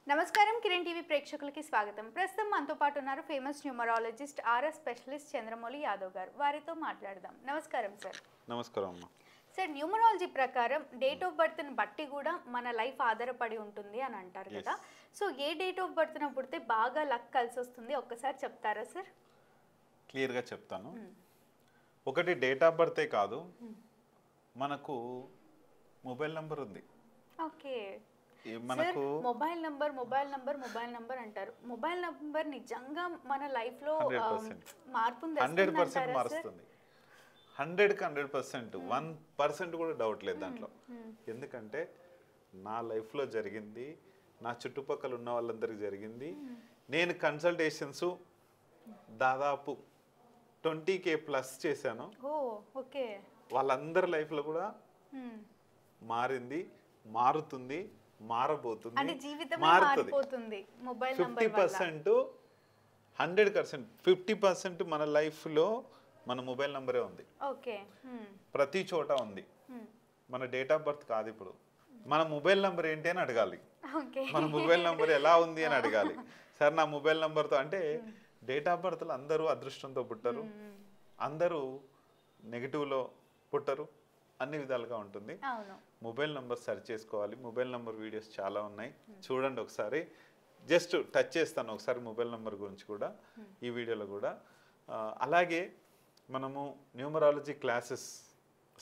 నమస్కారం కిరణ్ టీవీ ప్రేక్షకులకి స్వాగతం. ప్రస్తుతం మనతో పాటు ఉన్నారు famous numerologist RS specialist Chandramouli Yadav గారు. వారితో మాట్లాడదాం. నమస్కారం సార్. నమస్కారం అమ్మా. సార్, న్యూమరాలజీ ప్రకారం డేట్ ఆఫ్ బర్త్ ని బట్టి కూడా మన లైఫ్ ఆధారపడి ఉంటుంది అని అంటారు కదా. So A date of birth న పుడితే బాగా లక్ కలిసి వస్తుంది ఒక్కసారి చెప్తారా సార్? క్లియర్గా చెప్తాను. ఒకటి డేట్ ఆఫ్ బర్తే కాదు, మనకు మొబైల్ నంబర్ ఉంది. ఓకే, మనకు మొబైల్ నంబర్ అంటారు. మొబైల్ నంబర్ నిజంగా మన లైఫ్ లో మార్పుని 100% మారుస్తుంది. 100కి 100%, 1% కూడా డౌట్ లేదు దాంట్లో. ఎందుకంటే నా లైఫ్లో జరిగింది, నా చుట్టుపక్కల ఉన్న వాళ్ళందరికీ జరిగింది. నేను కన్సల్టేషన్స్ దాదాపు 20K+ చేశాను. వాళ్ళందరి లైఫ్లో కూడా మారింది, మారుతుంది, మారబోతుంది, మారుతుంది. 50%, 100%, 50% మన లైఫ్లో మన మొబైల్ నంబరే ఉంది. ప్రతి చోట ఉంది. మన డేట్ ఆఫ్ బర్త్ కాదు. ఇప్పుడు మన మొబైల్ నంబర్ ఏంటి అని అడగాలి. మన మొబైల్ నంబర్ ఎలా ఉంది అని అడగాలి. సార్ నా మొబైల్ నంబర్తో, అంటే డేట్ ఆఫ్ బర్త్లో అందరూ అదృష్టంతో పుట్టరు, అందరూ నెగిటివ్లో పుట్టరు, అన్ని విధాలుగా ఉంటుంది. మొబైల్ నంబర్ సెర్చ్ చేసుకోవాలి. మొబైల్ నంబర్ వీడియోస్ చాలా ఉన్నాయి, చూడండి ఒకసారి. జస్ట్ టచ్ చేస్తాను ఒకసారి మొబైల్ నంబర్ గురించి కూడా ఈ వీడియోలో కూడా. అలాగే మనము న్యూమరాలజీ క్లాసెస్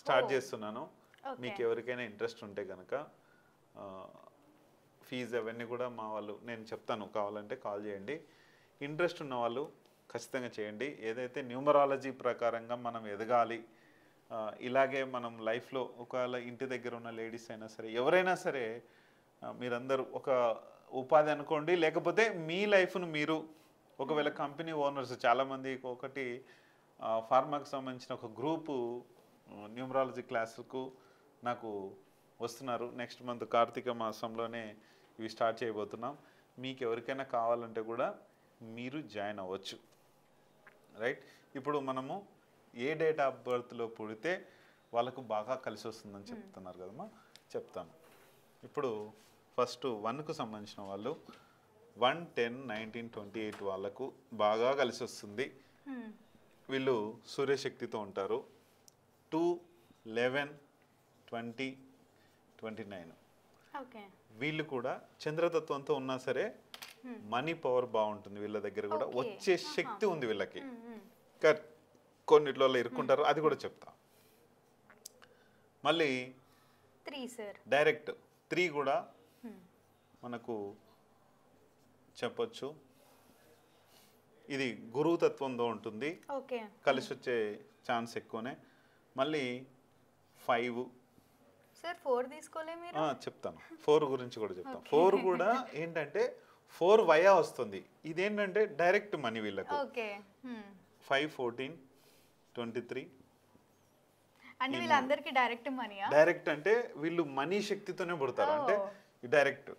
స్టార్ట్ చేస్తున్నాను. మీకు ఎవరికైనా ఇంట్రెస్ట్ ఉంటే కనుక ఫీజు అవన్నీ కూడా మా వాళ్ళు నేను చెప్తాను, కావాలంటే కాల్ చేయండి. ఇంట్రెస్ట్ ఉన్న వాళ్ళు ఖచ్చితంగా చేయండి. ఏదైతే న్యూమరాలజీ ప్రకారంగా మనం ఎదగాలి, ఇలాగే మనం లైఫ్లో ఒకవేళ ఇంటి దగ్గర ఉన్న లేడీస్ అయినా సరే, ఎవరైనా సరే, మీరందరూ ఒక ఉపాధి అనుకోండి, లేకపోతే మీ లైఫ్ను మీరు ఒకవేళ కంపెనీ ఓనర్స్ చాలామంది ఒకటి ఫార్మాకి సంబంధించిన ఒక గ్రూపు న్యూమరాలజీ క్లాసులకు నాకు వస్తున్నారు. నెక్స్ట్ మంత్ కార్తీక మాసంలోనే ఇవి స్టార్ట్ చేయబోతున్నాం. మీకు ఎవరికైనా కావాలంటే కూడా మీరు జాయిన్ అవ్వచ్చు. రైట్, ఇప్పుడు మనము ఏ డేట్ ఆఫ్ బర్త్లో పుడితే వాళ్ళకు బాగా కలిసి వస్తుందని చెప్తున్నారు కదమ్మా, చెప్తాను. ఇప్పుడు ఫస్ట్ 1కు సంబంధించిన వాళ్ళు 1, 10, 19, 28 వాళ్ళకు బాగా కలిసి వస్తుంది. వీళ్ళు సూర్యశక్తితో ఉంటారు. 2, 11, 20, 29 వీళ్ళు కూడా చంద్రతత్వంతో ఉన్నా సరే మనీ పవర్ బాగుంటుంది. వీళ్ళ దగ్గర కూడా వచ్చే శక్తి ఉంది వీళ్ళకి. కొన్నిట్లో ఇరుక్కుంటారు, అది కూడా చెప్తా. మళ్ళీ డైరెక్ట్ 3 కూడా మనకు చెప్పొచ్చు. ఇది గురువు తత్వంతో ఉంటుంది, కలిసి వచ్చే ఛాన్స్ ఎక్కువనే. మళ్ళీ 5 చెప్తాను, 4 గురించి కూడా చెప్తాను. 4 కూడా ఏంటంటే 4 వయా వస్తుంది. ఇదేంటంటే డైరెక్ట్ మనీ వీళ్ళకు. 5, 14, 23 వీళ్ళందరికీ డైరెక్ట్ మనీ. డైరెక్ట్ అంటే వీళ్ళు మనీ శక్తితోనే పుడతారు, అంటే డైరెక్ట్.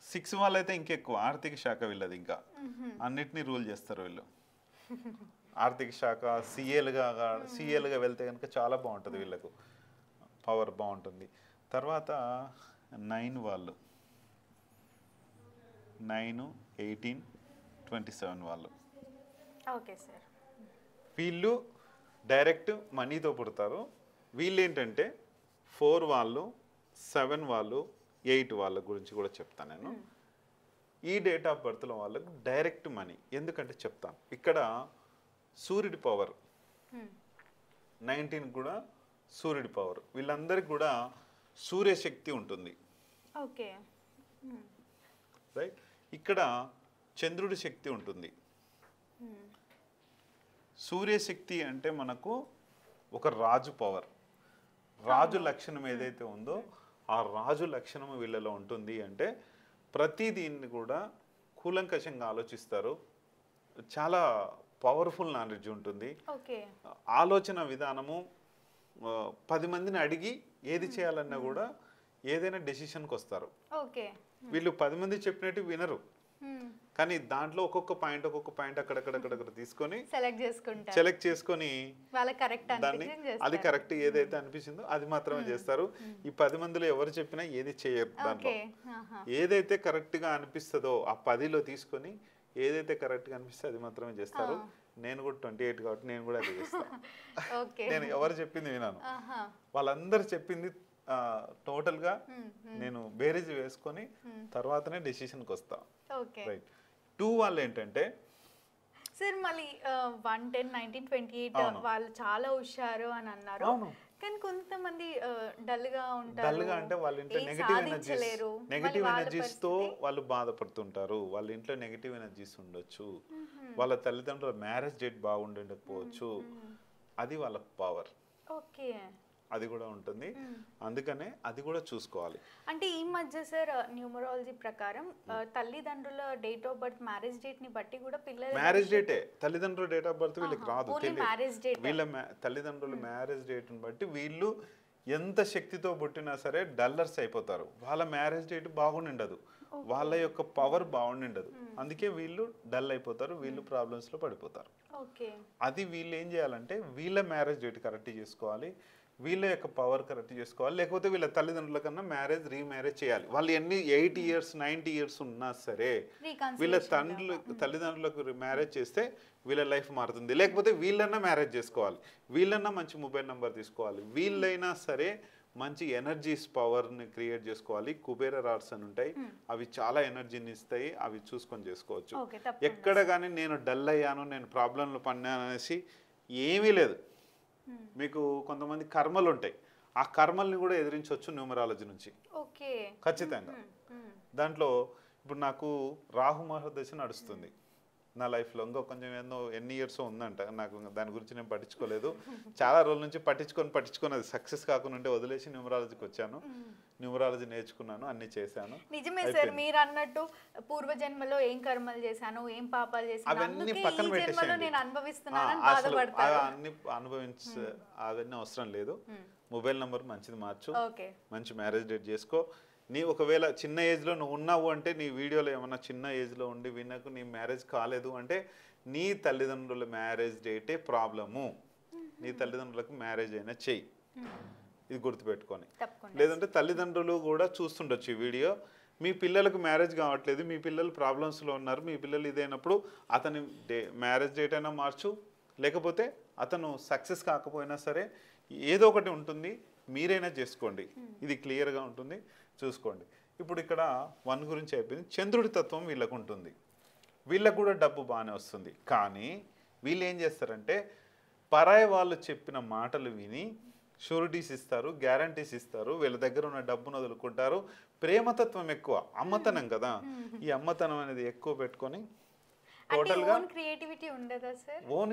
6 వాళ్ళైతే ఇంకెక్కువ, ఆర్థిక శాఖ వీళ్ళది, ఇంకా అన్నిటినీ రూల్ చేస్తారు వీళ్ళు. ఆర్థిక శాఖ సిఏలుగా వెళ్తే కనుక చాలా బాగుంటుంది, వీళ్ళకు పవర్ బాగుంటుంది. తర్వాత 9 వాళ్ళు, 9, 18, 27 వాళ్ళు. వీళ్ళు డైరెక్ట్ మనీతో పుడతారు. వీళ్ళు ఏంటంటే 4 వాళ్ళు, 7 వాళ్ళు, 8 వాళ్ళ గురించి కూడా చెప్తాను నేను. ఈ డేట్ ఆఫ్ బర్త్లో వాళ్ళకు డైరెక్ట్ మనీ. ఎందుకంటే చెప్తాను, ఇక్కడ సూర్యుడి పవర్ 19 కూడా సూర్యుడి పవర్. వీళ్ళందరికీ కూడా సూర్యశక్తి ఉంటుంది. రైట్, ఇక్కడ చంద్రుడి శక్తి ఉంటుంది. సూర్యశక్తి అంటే మనకు ఒక రాజు పవర్, రాజు లక్షణం ఏదైతే ఉందో ఆ రాజు లక్షణం వీళ్ళలో ఉంటుంది. అంటే ప్రతిదీన్ని కూడా కూలంకషంగా ఆలోచిస్తారు, చాలా పవర్ఫుల్ నాలెడ్జ్ ఉంటుంది, ఆలోచన విధానము. 10 మందిని అడిగి ఏది చేయాలన్నా కూడా ఏదైనా డెసిషన్కి వస్తారు. వీళ్ళు 10 మంది చెప్పినట్టు వినరు, కానీ దాంట్లో ఒక్కొక్క పాయింట్ అక్కడక్కడ తీసుకొని సెలెక్ట్ చేసుకొని దాన్ని అది కరెక్ట్ ఏదైతే అనిపించిందో అది మాత్రమే చేస్తారు. ఈ 10 మందిలో ఎవరు చెప్పినా ఏది చేయరు. దాంట్లో ఏదైతే కరెక్ట్ గా అనిపిస్తుందో ఆ 10లో తీసుకొని ఏదైతే కరెక్ట్ గా అనిపిస్తే అది మాత్రమే చేస్తారు. నేను కూడా 28 కాబట్టి నేను కూడా అది చేస్తాను. నేను ఎవరు చెప్పింది వినాను, వాళ్ళందరూ చెప్పింది టోటల్ గా నేను బేరీజ్ వేసుకొని తర్వాతనే డెసిషన్కి వస్తా. రైట్. 2 వాళ్ళు ఏంటంటే సార్ మళ్ళీ 110, 19, 28 వాళ్ళు చాలా హుషారు అని అన్నారు. కానీ కొంతమంది డల్ గా ఉంటారు. డల్ గా అంటే వాళ్ళ ఇంట్లో నెగటివ్ ఎనర్జీస్ తో వాళ్ళు బాధపడుతుంటారు. వాళ్ళ ఇంట్లో నెగటివ్ ఎనర్జీస్ ఉండొచ్చు. వాళ్ళ తల్లిదండ్రుల మ్యారేజ్ డేట్ బాగుండకపోవచ్చు. అది వాళ్ళ పవర్. ఓకే, అది కూడా ఉంటుంది. అందుకనే అది కూడా చూసుకోవాలి. అంటే ఈ మధ్య సార్ న్యూమరాలజీ ప్రకారం తల్లిదండ్రుల date of birth marriage date ని బట్టి కూడా పిల్లలు మ్యారేజ్ డేటే తల్లిదండ్రుల డేట్ ఆఫ్ బర్త్ వీళ్ళకి రాదు. వీళ్ళ తల్లిదండ్రుల మ్యారేజ్ డేట్ ని బట్టి వీళ్ళు ఎంత శక్తితో పుట్టినా సరే డల్లర్స్ అయిపోతారు. వాళ్ళ మ్యారేజ్ డేట్ బాగుండదు, వాళ్ళ యొక్క పవర్ బాగుండదు. అందుకే వీళ్ళు డల్ అయిపోతారు, వీళ్ళు ప్రాబ్లమ్స్ లో పడిపోతారు. అది వీళ్ళు ఏం చేయాలంటే వీళ్ళ మ్యారేజ్ డేట్ కరెక్ట్ చేసుకోవాలి, వీళ్ళ యొక్క పవర్ కరెక్ట్ చేసుకోవాలి. లేకపోతే వీళ్ళ తల్లిదండ్రుల కన్నా రీమ్యారేజ్ చేయాలి. వాళ్ళు ఎన్ని 80 years 90 years ఉన్నా సరే వీళ్ళ తల్లిదండ్రులకు మ్యారేజ్ చేస్తే వీళ్ళ లైఫ్ మారుతుంది. లేకపోతే వీళ్ళన్నా మ్యారేజ్ చేసుకోవాలి, వీళ్ళన్నా మంచి మొబైల్ నెంబర్ తీసుకోవాలి, వీళ్ళైనా సరే మంచి ఎనర్జీస్ పవర్ని క్రియేట్ చేసుకోవాలి. కుబేర రాడ్స్ అని ఉంటాయి, అవి చాలా ఎనర్జీని ఇస్తాయి, అవి చూసుకొని చేసుకోవచ్చు. ఎక్కడ కానీ నేను డల్ అయ్యాను, నేను ప్రాబ్లంలో పడినాను అనేసి ఏమీ లేదు. మీకు కొంతమంది కర్మలు ఉంటాయి, ఆ కర్మల్ని కూడా ఎదిరించవచ్చు న్యూమరాలజీ నుంచి ఖచ్చితంగా. దాంట్లో ఇప్పుడు నాకు రాహు మహర్దశ నడుస్తుంది నా లైఫ్లో. ఇంకో కొంచెం ఎన్ని ఇయర్స్ ఉందంట, నాకు దాని గురించి నేను పట్టించుకోలేదు. చాలా రోజుల నుంచి పట్టించుకొని అది సక్సెస్ కాకుండా ఉంటే వదిలేసి న్యూమరాలజీకి వచ్చాను. న్యూమరాలజీ నేర్చుకున్నాను, అన్ని చేశాను. నిజమే సార్, మీరు అన్నట్టు పూర్వజన్మలో ఏం కర్మలు చేశాను, ఏం పాపాలు చేశాను, అవన్నీ పక్కన పెట్టేసి అవన్నీ అవసరం లేదు. మొబైల్ నెంబర్ మంచిది మార్చు, మంచి మ్యారేజ్ డేట్ చేసుకో. నీ ఒకవేళ చిన్న ఏజ్లో నువ్వు ఉన్నావు అంటే, నీ వీడియోలో ఏమన్నా చిన్న ఏజ్లో ఉండి వినకు నీ మ్యారేజ్ కాలేదు అంటే నీ తల్లిదండ్రుల మ్యారేజ్ డేటే ప్రాబ్లము. నీ తల్లిదండ్రులకు మ్యారేజ్ అయినా చెయ్యి, ఇది గుర్తుపెట్టుకొని. లేదంటే తల్లిదండ్రులు కూడా చూస్తుండొచ్చు ఈ వీడియో, మీ పిల్లలకు మ్యారేజ్ కావట్లేదు, మీ పిల్లలు ప్రాబ్లమ్స్లో ఉన్నారు, మీ పిల్లలు ఇదైనప్పుడు అతని మ్యారేజ్ డేట్ అయినా మార్చు, లేకపోతే అతను సక్సెస్ కాకపోయినా సరే ఏదో ఒకటి ఉంటుంది, మీరైనా చేసుకోండి. ఇది క్లియర్గా ఉంటుంది, చూసుకోండి. ఇప్పుడు ఇక్కడ 1 గురించి అయిపోయింది. చంద్రుడి తత్వం వీళ్ళకు ఉంటుంది, వీళ్ళకు కూడా డబ్బు బాగానే వస్తుంది. కానీ వీళ్ళు ఏం చేస్తారంటే పరాయి వాళ్ళు చెప్పిన మాటలు విని షూరిటీస్ ఇస్తారు, గ్యారంటీస్ ఇస్తారు, వీళ్ళ దగ్గర ఉన్న డబ్బును వదులుకుంటారు. ప్రేమతత్వం ఎక్కువ, అమ్మతనం కదా, ఈ అమ్మతనం అనేది ఎక్కువ పెట్టుకొని టోటల్గా ఓన్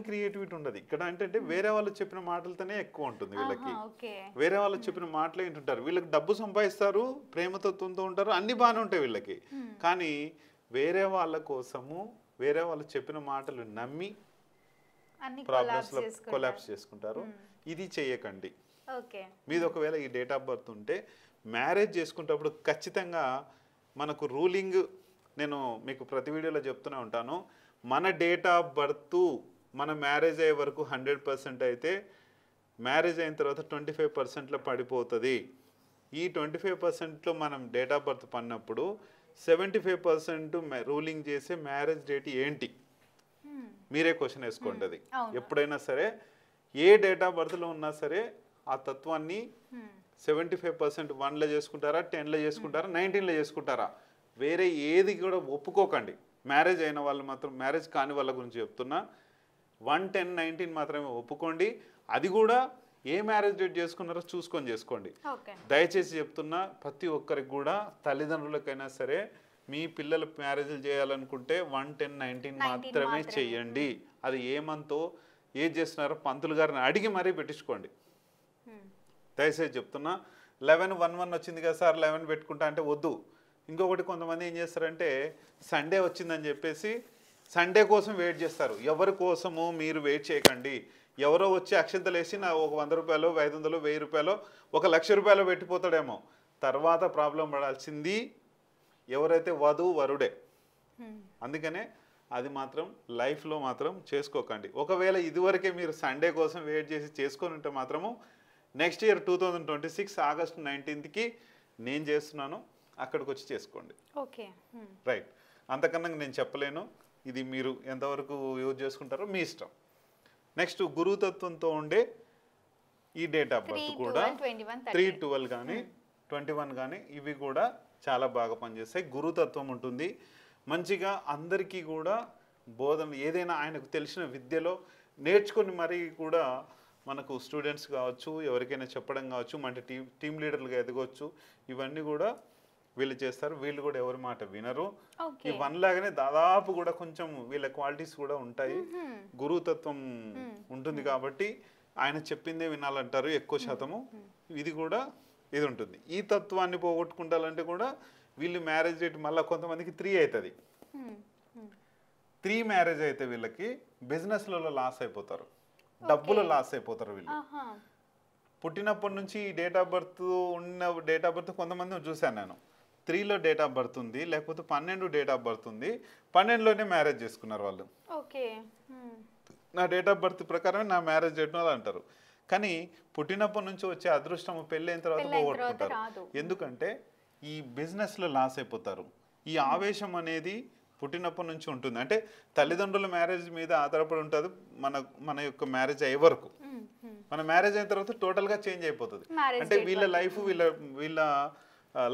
క్రియేటివిటీ ఉండదు. ఇక్కడ ఏంటంటే వేరే వాళ్ళు చెప్పిన మాటలతోనే ఎక్కువ ఉంటుంది వీళ్ళకి. వేరే వాళ్ళు చెప్పిన మాటలే వింటుంటారు. వీళ్ళకి డబ్బు సంపాదిస్తారు, ప్రేమతత్వంతో ఉంటారు, అన్ని బాగానే ఉంటాయి వీళ్ళకి. కానీ వేరే వాళ్ళ కోసము వేరే వాళ్ళు చెప్పిన మాటలు నమ్మి ప్రాబ్లమ్స్ లో కొలాప్స్ చేసుకుంటారు. ఇది చేయకండి. మీది ఒకవేళ ఈ డేట్ ఆఫ్ బర్త్ ఉంటే మ్యారేజ్ చేసుకునేటప్పుడు ఖచ్చితంగా మనకు రూలింగ్, నేను మీకు ప్రతి వీడియోలో చెప్తూనే ఉంటాను, మన డేట్ ఆఫ్ బర్త్ మన మ్యారేజ్ అయ్యే వరకు 100% అయితే మ్యారేజ్ అయిన తర్వాత 25%లో పడిపోతుంది. ఈ 25%లో మనం డేట్ ఆఫ్ బర్త్ పడినప్పుడు 75% రూలింగ్ చేసే మ్యారేజ్ డేట్ ఏంటి, మీరే క్వశ్చన్ వేసుకోండి. అది ఎప్పుడైనా సరే ఏ డేట్ ఆఫ్ బర్త్లో ఉన్నా సరే ఆ తత్వాన్ని 75% 1లో చేసుకుంటారా, 10లో చేసుకుంటారా, 19లో చేసుకుంటారా, వేరే ఏది కూడా ఒప్పుకోకండి. మ్యారేజ్ అయిన వాళ్ళు మాత్రం, మ్యారేజ్ కాని వాళ్ళ గురించి చెప్తున్నా, 1, 10, 19 మాత్రమే ఒప్పుకోండి. అది కూడా ఏ మ్యారేజ్ డేట్ చేసుకున్నారో చూసుకొని చేసుకోండి. దయచేసి చెప్తున్నా, ప్రతి ఒక్కరికి కూడా తల్లిదండ్రులకైనా సరే మీ పిల్లల మ్యారేజ్లు చేయాలనుకుంటే 1, 10, 19 మాత్రమే చెయ్యండి. అది ఏమంతో ఏది చేస్తున్నారో పంతులు గారిని అడిగి మరీ పెట్టించుకోండి. దయచేసి చెప్తున్నా. 11, 1, 1 వచ్చింది కదా సార్ 11 పెట్టుకుంటా అంటే వద్దు. ఇంకొకటి కొంతమంది ఏం చేస్తారంటే సండే వచ్చిందని చెప్పేసి సండే కోసం వెయిట్ చేస్తారు. ఎవరి కోసము మీరు వెయిట్ చేయకండి. ఎవరో వచ్చి అక్షంతలు వేసి నా ఒక 100 రూపాయలు, 500, 1000 రూపాయలు, 1,00,000 రూపాయలు పెట్టిపోతాడేమో. తర్వాత ప్రాబ్లం పడాల్సింది ఎవరైతే వరుడే. అందుకనే అది మాత్రం లైఫ్లో మాత్రం చేసుకోకండి. ఒకవేళ ఇదివరకే మీరు సండే కోసం వెయిట్ చేసి చేసుకొని ఉంటే మాత్రము నెక్స్ట్ ఇయర్ 2026 ఆగస్ట్ 19కి నేను చేస్తున్నాను, అక్కడికి వచ్చి చేసుకోండి. Okay, right. అంతకన్నా నేను చెప్పలేను. ఇది మీరు ఎంతవరకు యూజ్ చేసుకుంటారో మీ ఇష్టం. నెక్స్ట్ గురుతత్వంతో ఉండే ఈ డేట్ ఆఫ్ బర్త్ కూడా 3/12 కానీ 21 కానీ ఇవి కూడా చాలా బాగా పనిచేస్తాయి. గురుతత్వం ఉంటుంది మంచిగా. అందరికీ కూడా బోధన ఏదైనా ఆయనకు తెలిసిన విద్యలో నేర్చుకుని మరీ కూడా మనకు స్టూడెంట్స్ కావచ్చు, ఎవరికైనా చెప్పడం కావచ్చు, మన టీమ్ లీడర్లుగా ఎదగవచ్చు. ఇవన్నీ కూడా వీళ్ళు చేస్తారు. వీళ్ళు కూడా ఎవరి మాట వినరు. ఈ వన్ లాగానే దాదాపు కూడా కొంచెం వీళ్ళ క్వాలిటీస్ కూడా ఉంటాయి. గురుతత్వం ఉంటుంది కాబట్టి ఆయన చెప్పిందే వినాలంటారు ఎక్కువ శాతము. ఇది కూడా ఇది ఉంటుంది. ఈ తత్వాన్ని పోగొట్టుకుంటారంటే కూడా వీళ్ళు మ్యారేజ్ డేట్ మళ్ళీ కొంతమందికి 3 అవుతుంది. 3 మ్యారేజ్ అయితే వీళ్ళకి బిజినెస్లలో లాస్ అయిపోతారు, డబ్బులు లాస్ అయిపోతారు. వీళ్ళు పుట్టినప్పటి నుంచి ఈ డేట్ ఆఫ్ బర్త్ ఉన్న డేట్ ఆఫ్ బర్త్ కొంతమంది చూశాను నేను. 3లో డేట్ ఆఫ్ బర్త్ ఉంది, లేకపోతే 12 డేట్ ఆఫ్ బర్త్ ఉంది, 12లోనే మ్యారేజ్ చేసుకున్నారు వాళ్ళు. నా డేట్ ఆఫ్ బర్త్ ప్రకారమే నా మ్యారేజ్ డేట్ వాళ్ళు అంటారు. కానీ పుట్టినప్పటి నుంచి వచ్చే అదృష్టం పెళ్ళైన తర్వాత పోగొట్టుకుంటారు. ఎందుకంటే ఈ బిజినెస్లో లాస్ అయిపోతారు. ఈ ఆవేశం అనేది పుట్టినప్పటి నుంచి ఉంటుంది. అంటే తల్లిదండ్రుల మ్యారేజ్ మీద ఆధారపడి ఉంటుంది మన యొక్క మ్యారేజ్ అయ్యే వరకు. మన మ్యారేజ్ అయిన తర్వాత టోటల్గా చేంజ్ అయిపోతుంది. అంటే వీళ్ళ లైఫ్ వీళ్ళ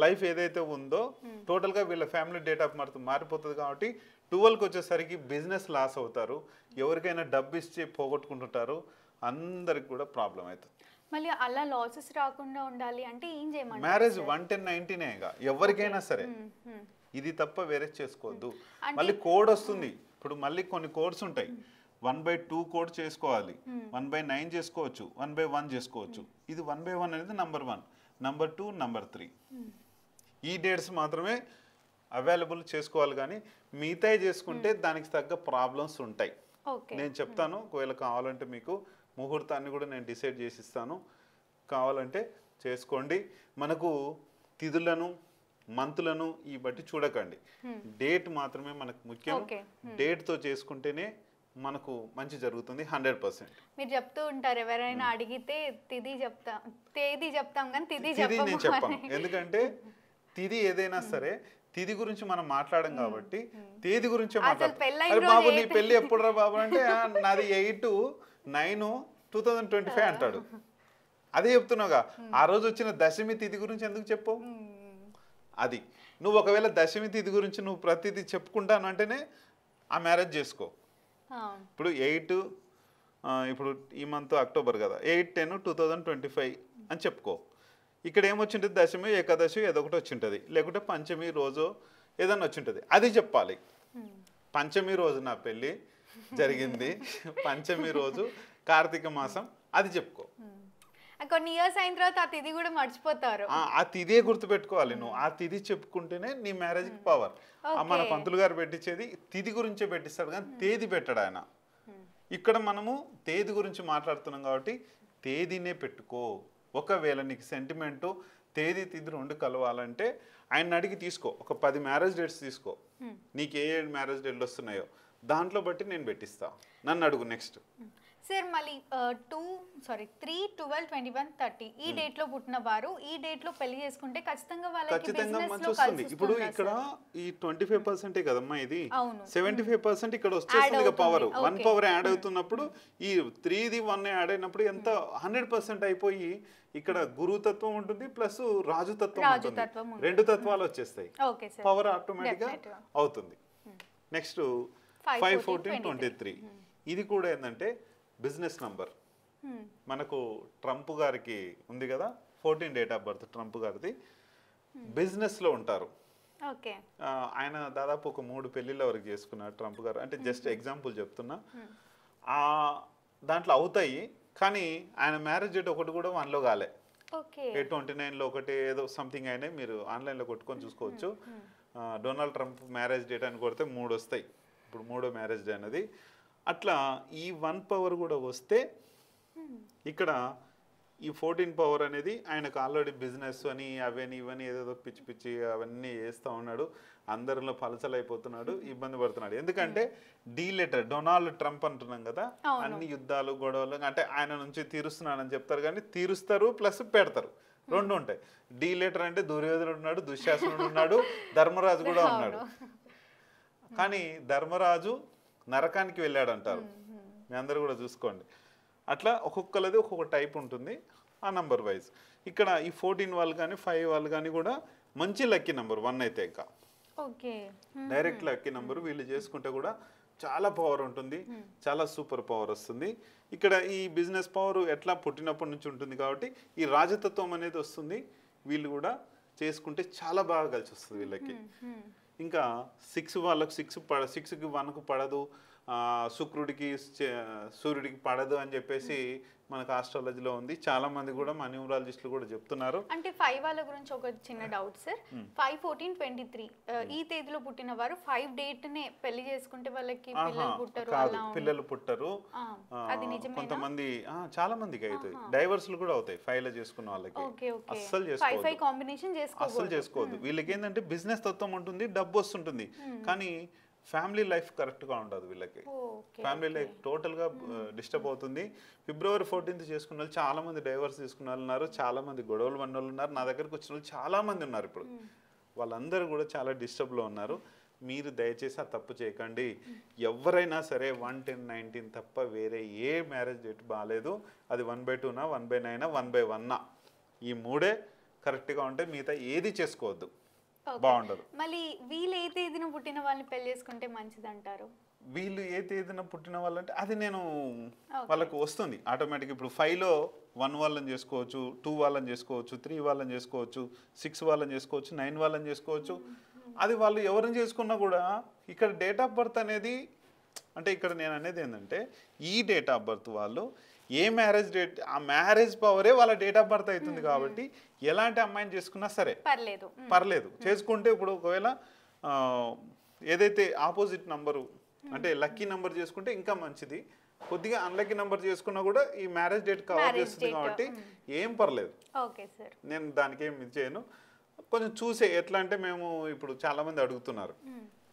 లైఫ్ ఏదైతే ఉందో టోటల్గా వీళ్ళ ఫ్యామిలీ డేట్ ఆఫ్ బర్త్ మారిపోతుంది. కాబట్టి 12కి వచ్చేసరికి బిజినెస్ లాస్ అవుతారు, ఎవరికైనా డబ్బు ఇచ్చి పోగొట్టుకుంటుంటారు, అందరికి కూడా ప్రాబ్లం అవుతుంది. మళ్ళీ అలా లాసెస్ రాకుండా ఉండాలి అంటే ఏం చేయమంటారు? మ్యారేజ్ 110/19 ఎవరికైనా సరే ఇది తప్ప వేరే చేసుకోవద్దు. మళ్ళీ కోడ్ వస్తుంది. ఇప్పుడు మళ్ళీ కొన్ని కోడ్స్ ఉంటాయి. 1/2 కోడ్ చేసుకోవాలి, 1/9 చేసుకోవచ్చు, 1/1 చేసుకోవచ్చు. ఇది 1/1 అనేది నంబర్ 1, నంబర్ 2, నంబర్ 3 ఈ డేట్స్ మాత్రమే అవైలబుల్ చేసుకోవాలి. కానీ మిగతా చేసుకుంటే దానికి తగ్గ ప్రాబ్లమ్స్ ఉంటాయి. నేను చెప్తాను, ఒకవేళ కావాలంటే మీకు ముహూర్తాన్ని కూడా నేను డిసైడ్ చేసి ఇస్తాను, కావాలంటే చేసుకోండి. మనకు తిథులను మంత్లను ఈ బట్టి చూడకండి, డేట్ మాత్రమే మనకు ముఖ్యం. డేట్తో చేసుకుంటేనే మనకు మంచి జరుగుతుంది 100%. మీరు చెప్తూ ఉంటారు ఎవరైనా అడిగితే తేదీ చెప్తాం కానీ తిథి నేను చెప్పాను. ఎందుకంటే తిథి ఏదైనా సరే తిథి గురించి మనం మాట్లాడడం కాబట్టి తేదీ గురించే మాట్లాడతాం. బాబు నీ పెళ్ళి ఎప్పుడు రా బాబు అంటే నాది 8/9/2025 అంటాడు. అదే చెప్తున్నావుగా. ఆ రోజు వచ్చిన దశమి తిథి గురించి ఎందుకు చెప్పు? అది నువ్వు ఒకవేళ దశమి తిథి గురించి నువ్వు ప్రతిదీ చెప్పుకుంటాను అంటేనే ఆ మ్యారేజ్ చేసుకో. ఇప్పుడు 8 ఇప్పుడు ఈ మంత్ అక్టోబర్ కదా, 8/10/2025 అని చెప్పుకో. ఇక్కడ ఏమొచ్చింటుంది? దశమి, ఏకాదశి ఏదో ఒకటి వచ్చింటుంది, లేకుంటే పంచమి రోజు ఏదన్నా వచ్చింటుంది, అది చెప్పాలి. పంచమి రోజు నా పెళ్ళి జరిగింది, పంచమి రోజు కార్తీక మాసం, అది చెప్పుకో. కొన్ని ఇయర్స్ అయిన తర్వాత ఆ తిథి కూడా మర్చిపోతారు. ఆ తిథే గుర్తుపెట్టుకోవాలి నువ్వు. ఆ తిథి చెప్పుకుంటేనే నీ మ్యారేజ్కి పవర్. మన పంతులు గారు పెట్టించేది తిథి గురించే పెట్టిస్తాడు కానీ తేదీ పెట్టాడు ఆయన. ఇక్కడ మనము తేదీ గురించి మాట్లాడుతున్నాం కాబట్టి తేదీనే పెట్టుకో. ఒకవేళ నీకు సెంటిమెంటు తేదీ తిథి 2 కలవాలంటే ఆయన అడిగి తీసుకో. ఒక 10 మ్యారేజ్ డేట్స్ తీసుకో, నీకు ఏ మ్యారేజ్ డేట్లు వస్తున్నాయో దాంట్లో బట్టి నేను పెట్టిస్తా, నన్ను అడుగు. నెక్స్ట్ సార్ మళ్ళీ 3/12/21/30 ఈ డేట్ లో పుట్టిన వారు ఈ డేట్ లో పెళ్లి చేసుకుంటే ఖచ్చితంగా వాళ్ళకి మంచి వస్తుంది. ఇప్పుడు ఇక్కడ ఈ 25% కదమ్మా, ఇది 75% ఇక్కడ వచ్చేస్తుంది పవర్. 1 పవర్ యాడ్ అవుతున్నప్పుడు ఈ 3ది 1 యాడ్ అయినప్పుడు ఎంత 100% అయిపోయి ఇక్కడ గురుతత్వం ఉంటుంది ప్లస్ రాజుతత్వం ఉంటుంది. 2 తత్వాలు వచ్చేస్తాయి, పవర్ ఆటోమేటిక్ గా అవుతుంది. నెక్స్ట్ 5/14/23 ఇది కూడా ఏంటంటే బిజినెస్ నంబర్. మనకు ట్రంప్ గారికి ఉంది కదా 14 డేట్ ఆఫ్ బర్త్, ట్రంప్ గారిది. బిజినెస్లో ఉంటారు ఆయన. దాదాపు ఒక 3 పెళ్ళిళ్ళ వరకు చేసుకున్నారు ట్రంప్ గారు. అంటే జస్ట్ ఎగ్జాంపుల్ చెప్తున్నా. దాంట్లో అవుతాయి కానీ ఆయన మ్యారేజ్ డేట్ ఒకటి కూడా 1లో కాలే. 8/29లో ఒకటి ఏదో సంథింగ్ అయినాయి. మీరు ఆన్లైన్లో కొట్టుకొని చూసుకోవచ్చు. డొనాల్డ్ ట్రంప్ మ్యారేజ్ డేట్ అని కొడితే 3 వస్తాయి. ఇప్పుడు 3వ మ్యారేజ్ డే అనేది. అట్లా ఈ 1 పవర్ కూడా వస్తే ఇక్కడ ఈ 14 పవర్ అనేది ఆయనకు ఆల్రెడీ బిజినెస్ అని అవని ఇవని ఏదేదో పిచ్చి పిచ్చి అవన్నీ చేస్తూ ఉన్నాడు, అందరిలో పలచలైపోతున్నాడు, ఇబ్బంది పడుతున్నాడు. ఎందుకంటే డీలెటర్ డొనాల్డ్ ట్రంప్ అంటున్నాం కదా, అన్ని యుద్ధాలు గొడవలు అంటే ఆయన నుంచి తీరుస్తున్నానని చెప్తారు, కానీ తీరుస్తారు ప్లస్ పెడతారు, రెండు ఉంటాయి. డీలెటర్ అంటే దుర్యోధనుడు ఉన్నాడు, దుశ్శాసనుడు ఉన్నాడు, ధర్మరాజు కూడా ఉన్నాడు. కానీ ధర్మరాజు నరకానికి వెళ్ళాడు అంటారు, మీ అందరు కూడా చూసుకోండి. అట్లా ఒక్కొక్కరిది ఒక్కొక్క టైప్ ఉంటుంది ఆ నంబర్ వైజ్. ఇక్కడ ఈ 14 వాళ్ళు కానీ 5 వాళ్ళు కానీ కూడా మంచి లక్కీ నెంబర్ 1 అయితే ఇంకా డైరెక్ట్ లక్కీ నెంబర్. వీళ్ళు చేసుకుంటే కూడా చాలా పవర్ ఉంటుంది, చాలా సూపర్ పవర్ వస్తుంది. ఇక్కడ ఈ బిజినెస్ పవర్ ఎట్లా పుట్టినప్పటి నుంచి ఉంటుంది కాబట్టి ఈ రాజతత్వం అనేది వస్తుంది. వీళ్ళు కూడా చేసుకుంటే చాలా బాగా కలిసి వస్తుంది వీళ్ళకి. ఇంకా 6 వాళ్ళకు 6కి 1కు పడదు, శుక్రుడికి సూర్యుడికి పడదు అని చెప్పేసి మనకు ఆస్ట్రాలజీలో ఉంది. చాలా మంది కూడా మా న్యూమరాలజిస్టులు కూడా చెప్తున్నారు. అంటే 5 వాళ్ళ గురించి ఒక చిన్న డౌట్ సార్. 5, 14, 23 ఈ తేదీలో పుట్టిన వారు 5 డేట్ నే పెళ్లి చేసుకుంటే వాళ్ళకి పిల్లలు పుట్టరు, కాదు పిల్లలు పుట్టరు. అది నిజమేనా? కొంతమంది చాలా మందికి అవుతాయి, డైవర్స్లు కూడా అవుతాయి 5 లో చేసుకున్న వాళ్ళకి. అస్సలు చేసుకోవద్దు, 5 కాంబినేషన్ అస్సలు చేసుకోవద్దు. వీళ్ళకి ఏంటంటే బిజినెస్ తత్వం ఉంటుంది, డబ్బు వస్తుంటుంది, కానీ ఫ్యామిలీ లైఫ్ కరెక్ట్గా ఉండదు వీళ్ళకి. ఫ్యామిలీ లైఫ్ టోటల్గా డిస్టర్బ్ అవుతుంది. ఫిబ్రవరి 14th చేసుకున్న వాళ్ళు చాలా మంది డైవర్స్ తీసుకున్న వాళ్ళు ఉన్నారు, చాలా మంది గొడవలు పడిన వాళ్ళు ఉన్నారు, నా దగ్గరకు వచ్చిన వాళ్ళు చాలా మంది ఉన్నారు. ఇప్పుడు వాళ్ళందరూ కూడా చాలా డిస్టర్బ్లో ఉన్నారు. మీరు దయచేసి ఆ తప్పు చేయకండి. ఎవరైనా సరే 1, 10, 19 తప్ప వేరే ఏ మ్యారేజ్ డేట్ బాగాలేదు. అది 1/2నా 1/9 1/1 ఈ మూడే కరెక్ట్గా ఉంటే మిగతా ఏది చేసుకోవద్దు, బాగుండదు. మళ్ళీ వీళ్ళు ఏ తేదీన పుట్టిన వాళ్ళని పెళ్లి చేసుకుంటే మంచిది అంటారు? వీళ్ళు ఏ తేదీన పుట్టిన వాళ్ళంటే అది నేను వాళ్ళకు వస్తుంది ఆటోమేటిక్. ఇప్పుడు 5లో 1 వాళ్ళని చేసుకోవచ్చు, 2 వాళ్ళని చేసుకోవచ్చు, 3 వాళ్ళని చేసుకోవచ్చు, 6 వాళ్ళని చేసుకోవచ్చు, 9 వాళ్ళని చేసుకోవచ్చు. అది వాళ్ళు ఎవరిని చేసుకున్నా కూడా ఇక్కడ డేట్ ఆఫ్ బర్త్ అనేది అంటే ఇక్కడ నేను అనేది ఏంటంటే ఈ డేట్ ఆఫ్ బర్త్ వాళ్ళు ఏ మ్యారేజ్ డేట్ ఆ మ్యారేజ్ పవరే వాళ్ళ డేట్ ఆఫ్ బర్త్ అవుతుంది. కాబట్టి ఎలాంటి అమ్మాయిని చేసుకున్నా సరే పర్లేదు చేసుకుంటే. ఇప్పుడు ఒకవేళ ఏదైతే ఆపోజిట్ నంబరు అంటే లక్కీ నెంబర్ చేసుకుంటే ఇంకా మంచిది. కొద్దిగా అన్లక్కీ నెంబర్ చేసుకున్నా కూడా ఈ మ్యారేజ్ డేట్ కవర్ చేస్తుంది కాబట్టి ఏం పర్లేదు. నేను దానికి ఏం ఇది చేయను. కొంచెం చూసే ఎట్లా అంటే మేము ఇప్పుడు చాలా మంది అడుగుతున్నారు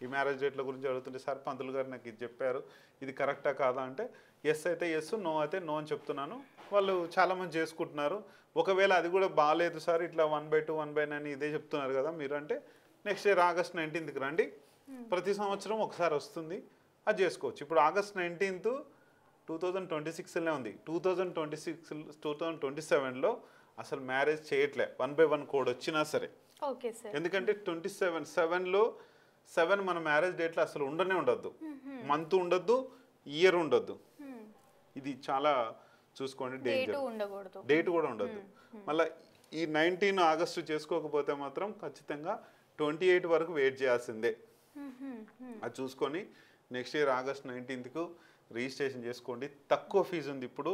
ఈ మ్యారేజ్ డేట్ల గురించి అడుగుతుంటే, సార్ పంతులు గారు నాకు ఇది చెప్పారు, ఇది కరెక్టా కాదా అంటే ఎస్ అయితే ఎస్, నో అయితే నో అని చెప్తున్నాను. వాళ్ళు చాలామంది చేసుకుంటున్నారు. ఒకవేళ అది కూడా బాగాలేదు సార్, ఇట్లా 1/2 1/9 ఇదే చెప్తున్నారు కదా మీరు అంటే, నెక్స్ట్ ఇయర్ August 19th రండి. ప్రతి సంవత్సరం ఒకసారి వస్తుంది, అది చేసుకోవచ్చు. ఇప్పుడు August 19th 2026లోనే ఉంది. 2027లో అసలు మ్యారేజ్ చేయట్లే 1/1 కోడ్ వచ్చినా సరే. ఎందుకంటే 27లో 7 మన మ్యారేజ్ డేట్లో అసలు ఉండొద్దు, మంత్ ఉండొద్దు, ఇయర్ ఉండొద్దు. ఇది చాలా చూసుకోండి, డేంజర్. డేట్ కూడా ఉండొద్దు. మళ్ళీ ఈ 19 ఆగస్టు చేసుకోకపోతే మాత్రం ఖచ్చితంగా 28 వరకు వెయిట్ చేయాల్సిందే. అది చూసుకొని next year August 19th registration చేసుకోండి. తక్కువ ఫీజు ఉంది ఇప్పుడు,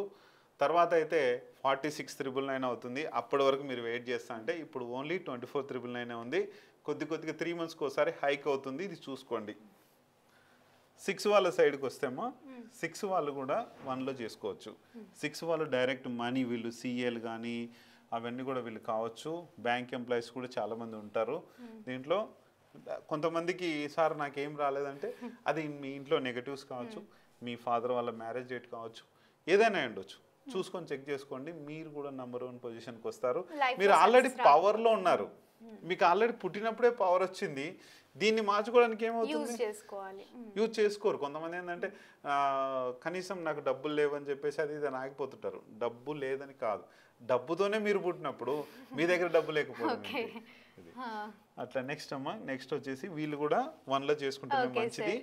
తర్వాత అయితే 46,999 అవుతుంది. అప్పటి వరకు మీరు వెయిట్ చేస్తా అంటే ఇప్పుడు ఓన్లీ 24,999 ఉంది. కొద్దిగా 3 monthsకి ఒకసారి హైక్ అవుతుంది, ఇది చూసుకోండి. 6 వాళ్ళ సైడ్కి వస్తేమో 6 వాళ్ళు కూడా 1లో చేసుకోవచ్చు. 6 వాళ్ళు డైరెక్ట్ మనీ, వీళ్ళు సిఏలు కానీ అవన్నీ కూడా వీళ్ళు కావచ్చు. బ్యాంక్ ఎంప్లాయీస్ కూడా చాలామంది ఉంటారు దీంట్లో. కొంతమందికి సార్ నాకేం రాలేదంటే అది మీ ఇంట్లో నెగటివ్స్ కావచ్చు, మీ ఫాదర్ వాళ్ళ మ్యారేజ్ డేట్ కావచ్చు, ఏదైనా ఉండొచ్చు. చూసుకొని చెక్ చేసుకోండి. మీరు కూడా నెంబర్ 1 పొజిషన్కి వస్తారు. మీరు ఆల్రెడీ పవర్లో ఉన్నారు, మీకు ఆల్రెడీ పుట్టినప్పుడే పవర్ వచ్చింది. దీన్ని మార్చుకోవడానికి ఏమవుతుంది, యూజ్ చేసుకోరు. కొంతమంది ఏంటంటే కనీసం నాకు డబ్బులు లేవని చెప్పేసి అది ఇది ఆగిపోతుంటారు. డబ్బు లేదని కాదు, డబ్బుతోనే మీరు పుట్టినప్పుడు మీ దగ్గర డబ్బు లేకపోవడం. అట్లా నెక్స్ట్ వచ్చేసి వీళ్ళు కూడా 1లో చేసుకుంటే మంచిది.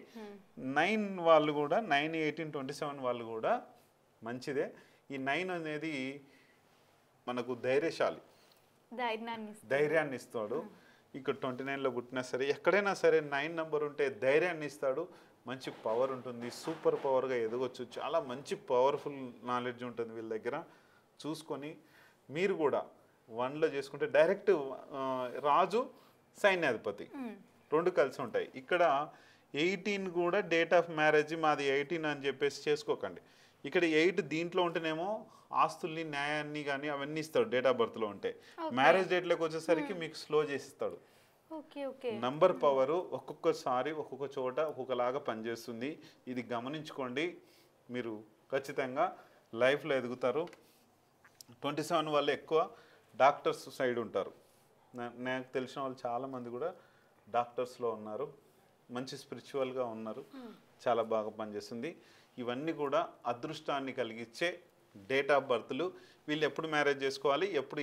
9 వాళ్ళు కూడా 9, 18, 27 వాళ్ళు కూడా మంచిదే. ఈ 9 అనేది మనకు ధైర్యాన్ని ఇస్తాడు. ఇక్కడ 29లో పుట్టినా సరే ఎక్కడైనా సరే 9 నెంబర్ ఉంటే ధైర్యాన్ని ఇస్తాడు. మంచి పవర్ ఉంటుంది, సూపర్ పవర్గా ఎదగొచ్చు. చాలా మంచి పవర్ఫుల్ నాలెడ్జ్ ఉంటుంది వీళ్ళ దగ్గర. చూసుకొని మీరు కూడా 1లో చేసుకుంటే డైరెక్ట్ రాజు సైన్యాధిపతి 2 కలిసి ఉంటాయి. ఇక్కడ 18 కూడా డేట్ ఆఫ్ మ్యారేజ్ మాది 18 అని చెప్పేసి చేసుకోకండి. ఇక్కడ 8 దీంట్లో ఉంటేనేమో ఆస్తుల్ని న్యాయాన్ని కానీ అవన్నీ ఇస్తాడు డేట్ ఆఫ్ బర్త్లో ఉంటే. మ్యారేజ్ డేట్లోకి వచ్చేసరికి మీకు స్లో చేసిస్తాడు. Okay okay. నంబర్ పవరు ఒక్కొక్కసారి ఒక్కొక్క చోట ఒక్కొక్కలాగా పనిచేస్తుంది. ఇది గమనించుకోండి, మీరు ఖచ్చితంగా లైఫ్లో ఎదుగుతారు. 27 వాళ్ళు ఎక్కువ డాక్టర్స్ సైడ్ ఉంటారు. నాకు తెలిసిన వాళ్ళు చాలామంది కూడా డాక్టర్స్లో ఉన్నారు, మంచి స్పిరిచువల్గా ఉన్నారు, చాలా బాగా పనిచేస్తుంది. ఇవన్నీ కూడా అదృష్టాన్ని కలిగించే డేట్ ఆఫ్ బర్త్లు. వీళ్ళు ఎప్పుడు మ్యారేజ్ చేసుకోవాలి, ఎప్పుడు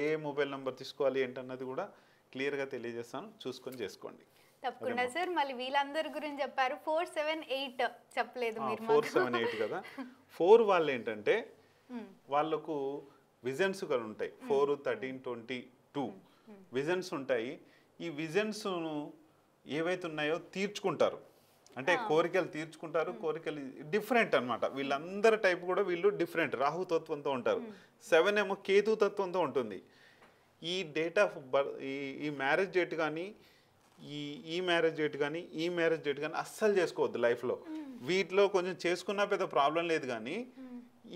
ఏ మొబైల్ నెంబర్ తీసుకోవాలి ఏంటన్నది కూడా క్లియర్గా తెలియజేస్తాను, చూసుకొని చేసుకోండి. తప్పకుండా సార్. మళ్ళీ వీళ్ళందరి గురించి చెప్పారు, 4, 7, 8 చెప్పలేదు మీరు. 4, 7, 8 కదా. 4 వాళ్ళు ఏంటంటే వాళ్ళకు విజన్స్ కూడా ఉంటాయి. 4, 13, 22 విజన్స్ ఉంటాయి. ఈ విజన్స్ను ఏవైతే ఉన్నాయో తీర్చుకుంటారు, అంటే కోరికలు తీర్చుకుంటారు. కోరికలు డిఫరెంట్ అనమాట. వీళ్ళందరి టైప్ కూడా వీళ్ళు డిఫరెంట్, రాహుతత్వంతో ఉంటారు. 7 ఏమో కేతు తత్వంతో ఉంటుంది. ఈ డేట్ ఆఫ్ బర్త్, ఈ మ్యారేజ్ డేట్ కానీ ఈ మ్యారేజ్ డేట్ కానీ ఈ మ్యారేజ్ డేట్ కానీ అస్సలు చేసుకోవద్దు లైఫ్లో. వీటిలో కొంచెం చేసుకున్నా పెద్ద ప్రాబ్లం లేదు, కానీ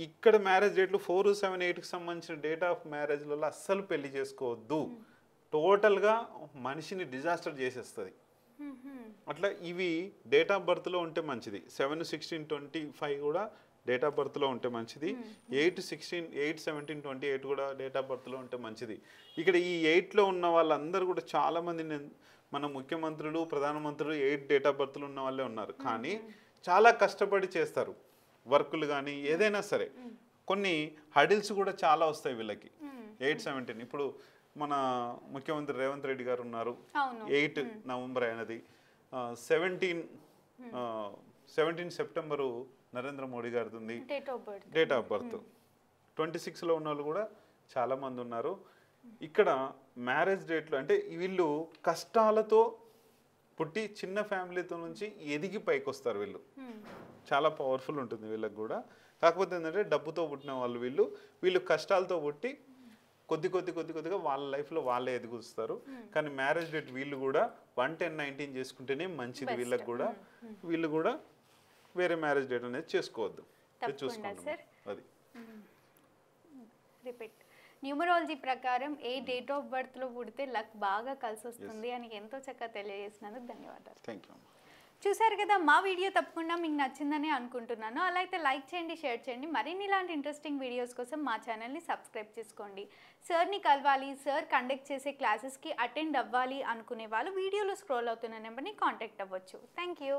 ఇక్కడ మ్యారేజ్ డేట్లు 4, 7, 8కి సంబంధించిన డేట్ ఆఫ్ మ్యారేజ్లలో అస్సలు పెళ్లి చేసుకోవద్దు. టోటల్గా మనిషిని డిజాస్టర్ చేసేస్తుంది. అట్లా ఇవి డేట్ ఆఫ్ బర్త్లో ఉంటే మంచిది. 7, 16, 25 కూడా డేట్ ఆఫ్ బర్త్లో ఉంటే మంచిది. 8, 16, 8, 17, 28 కూడా డేట్ ఆఫ్ బర్త్లో ఉంటే మంచిది. ఇక్కడ ఈ 8లో ఉన్న వాళ్ళందరూ కూడా చాలామంది మన ముఖ్యమంత్రులు, ప్రధానమంత్రులు 8 డేట్ ఆఫ్ బర్త్లు ఉన్న వాళ్ళే ఉన్నారు. కానీ చాలా కష్టపడి చేస్తారు వర్కులు కానీ ఏదైనా సరే. కొన్ని హడిల్స్ కూడా చాలా వస్తాయి వీళ్ళకి. 8, 17 ఇప్పుడు మన ముఖ్యమంత్రి రేవంత్ రెడ్డి గారు ఉన్నారు, 8 నవంబర్ అయినది. 17 సెప్టెంబరు నరేంద్ర మోడీ గారిది ఉంది డేట్ ఆఫ్ బర్త్. 26లో ఉన్న వాళ్ళు కూడా చాలామంది ఉన్నారు. ఇక్కడ మ్యారేజ్ డేట్లు అంటే వీళ్ళు కష్టాలతో పుట్టి చిన్న ఫ్యామిలీతో నుంచి ఎదిగి పైకి వస్తారు. వీళ్ళు చాలా పవర్ఫుల్ ఉంటుంది వీళ్ళకి కూడా. కాకపోతే ఏంటంటే డబ్బుతో పుట్టిన వాళ్ళు వీళ్ళు కష్టాలతో పుట్టి కొద్దిగా వాళ్ళ లైఫ్లో వాళ్ళే ఎదుగుస్తారు. కానీ మ్యారేజ్ డేట్ వీళ్ళు కూడా 1, 10, 19 చేసుకుంటేనే మంచిది వీళ్ళకి కూడా. వీళ్ళు కూడా వేరే మ్యారేజ్ డేట్ అనేది చేసుకోవద్దు, చూసుకోండి. అది రిపీట్. న్యూమరాలజీ ప్రకారం ఏ డేట్ ఆఫ్ బర్త్లో పుడితే లక్ బాగా కలిసి వస్తుంది అని ఎంతో చక్కగా తెలియజేసినందుకు ధన్యవాదాలు. Thank you. చూసారు కదా, మా వీడియో తప్పకుండా మీకు నచ్చిందని అనుకుంటున్నాను. అలా అయితే లైక్ చేయండి, షేర్ చేయండి. మరిన్ని ఇలాంటి ఇంట్రెస్టింగ్ వీడియోస్ కోసం మా ఛానల్ని సబ్స్క్రైబ్ చేసుకోండి. సార్ని కలవాలి, సార్ కండక్ట్ చేసే క్లాసెస్కి అటెండ్ అవ్వాలి అనుకునే వాళ్ళు వీడియోలో స్క్రోల్ అవుతున్న నెంబర్ని కాంటాక్ట్ అవ్వచ్చు. Thank you.